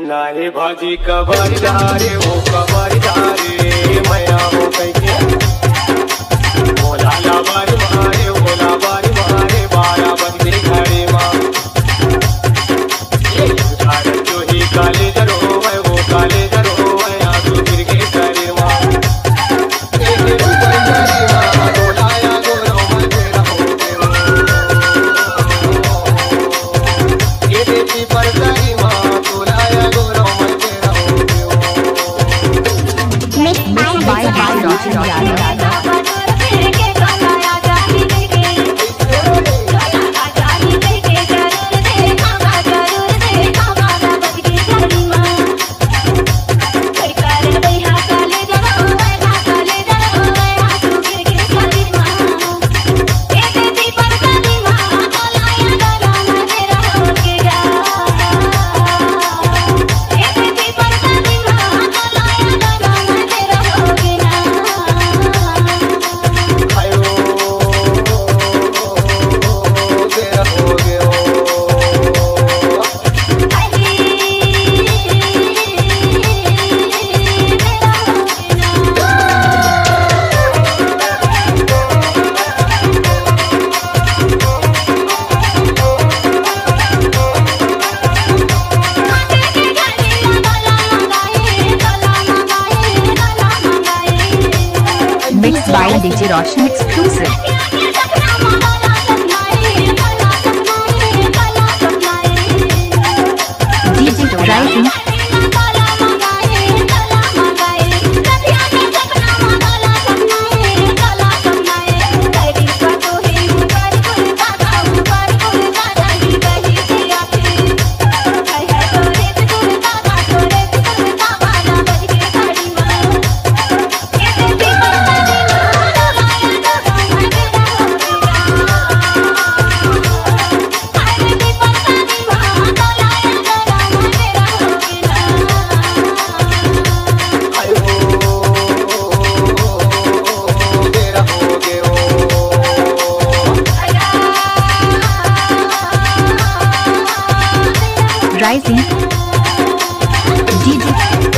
नारे भाजी कबर धारे वो कबर धारे मैया हो कैके बोला लाबारी मारे बोला बारी मारे बारा बंदे घरे माँ भारत जो ही काले दर हो है वो काले दर हो है आंसू गिर के करे माँ Mixed by DJ Roshan exclusive. DJ Rising. Rising. DJ